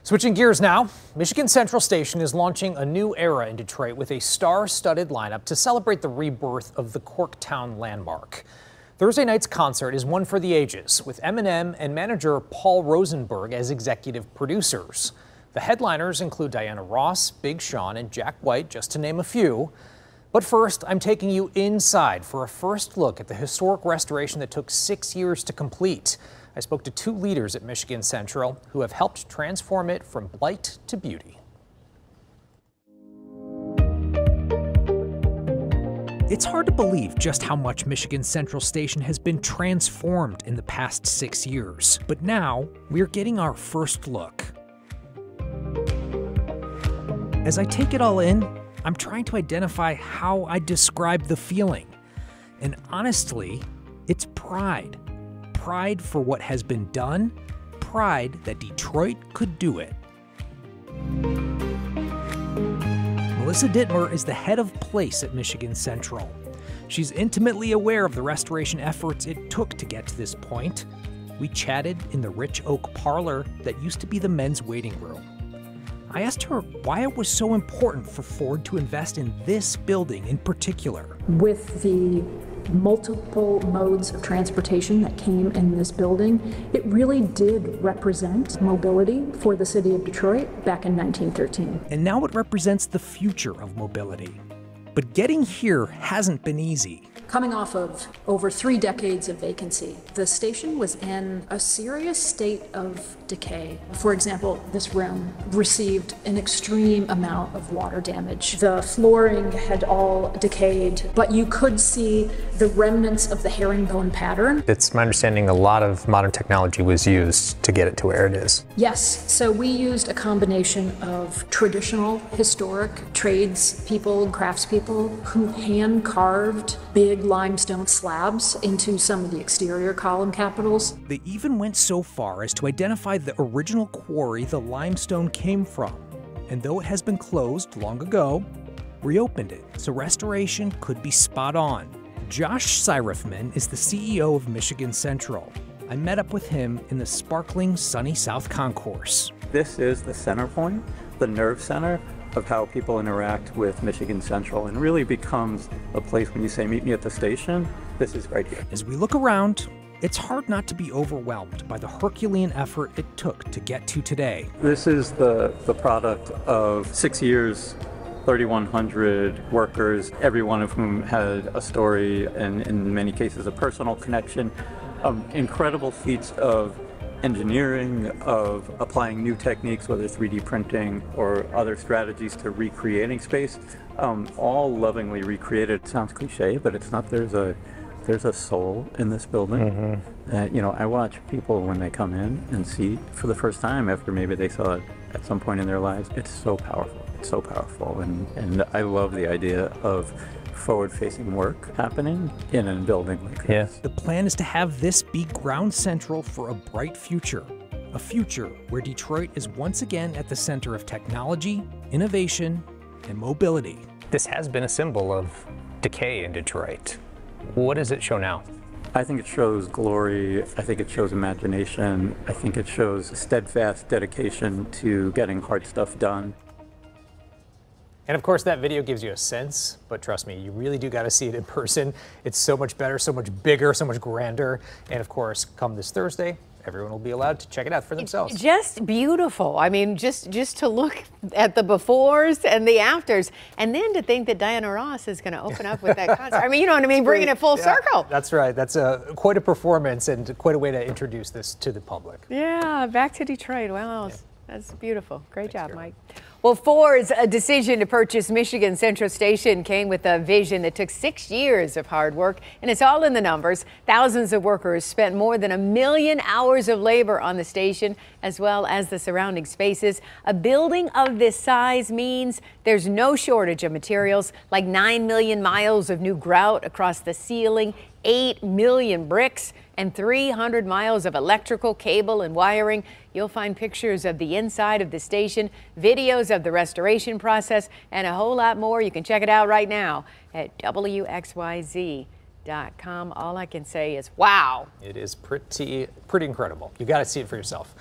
Switching gears now, Michigan Central Station is launching a new era in Detroit with a star-studded lineup to celebrate the rebirth of the Corktown landmark. Thursday night's concert is one for the ages, with Eminem and manager Paul Rosenberg as executive producers. The headliners include Diana Ross, Big Sean, and Jack White, just to name a few. But first, I'm taking you inside for a first look at the historic restoration that took 6 years to complete. I spoke to two leaders at Michigan Central who have helped transform it from blight to beauty. It's hard to believe just how much Michigan Central Station has been transformed in the past 6 years. But now, we're getting our first look. As I take it all in, I'm trying to identify how I describe the feeling. And honestly, it's pride. Pride for what has been done, pride that Detroit could do it. Melissa Dittmer is the head of place at Michigan Central. She's intimately aware of the restoration efforts it took to get to this point. We chatted in the rich oak parlor that used to be the men's waiting room. I asked her why it was so important for Ford to invest in this building in particular. With the multiple modes of transportation that came in this building, it really did represent mobility for the city of Detroit back in 1913. And now it represents the future of mobility. But getting here hasn't been easy. Coming off of over 3 decades of vacancy, the station was in a serious state of decay. For example, this room received an extreme amount of water damage. The flooring had all decayed, but you could see the remnants of the herringbone pattern. It's my understanding a lot of modern technology was used to get it to where it is. Yes, so we used a combination of traditional, historic tradespeople and craftspeople who hand carved big limestone slabs into some of the exterior column capitals. They even went so far as to identify the original quarry the limestone came from. And though it has been closed long ago, reopened it so restoration could be spot on. Josh Syrifman is the CEO of Michigan Central. I met up with him in the sparkling sunny South Concourse. This is the center point, the nerve center of how people interact with Michigan Central, and really becomes a place when you say meet me at the station, this is right here. As we look around, it's hard not to be overwhelmed by the Herculean effort it took to get to today. This is the product of 6 years, 3,100 workers, every one of whom had a story and in many cases a personal connection. Incredible feats of engineering, of applying new techniques, whether 3D printing or other strategies to recreating space, all lovingly recreated. It sounds cliche, but it's not. There's a soul in this building. You know, I watch people when they come in and see for the first time after maybe they saw it at some point in their lives. It's so powerful. It's so powerful, and I love the idea of forward-facing work happening in a building like this. The plan is to have this be ground central for a bright future. A future where Detroit is once again at the center of technology, innovation, and mobility. This has been a symbol of decay in Detroit. What does it show now? I think it shows glory. I think it shows imagination. I think it shows steadfast dedication to getting hard stuff done. And of course, that video gives you a sense, but trust me, you really do got to see it in person. It's so much better, so much bigger, so much grander. And of course, come this Thursday, everyone will be allowed to check it out for themselves. It's just beautiful. I mean, just to look at the befores and the afters, and then to think that Diana Ross is going to open up with that concert. I mean, you know what I mean, bringing it full circle. That's right. That's quite a performance and quite a way to introduce this to the public. Yeah, back to Detroit. Wow, that's beautiful. Great job, Mike. Well, Ford's decision to purchase Michigan Central Station came with a vision that took 6 years of hard work, and it's all in the numbers. Thousands of workers spent more than 1 million hours of labor on the station, as well as the surrounding spaces. A building of this size means there's no shortage of materials, like 9 million miles of new grout across the ceiling, 8 million bricks, and 300 miles of electrical cable and wiring. You'll find pictures of the inside of the station, videos of the restoration process, and a whole lot more. You can check it out right now at WXYZ.com. All I can say is, wow. It is pretty incredible. You got to see it for yourself.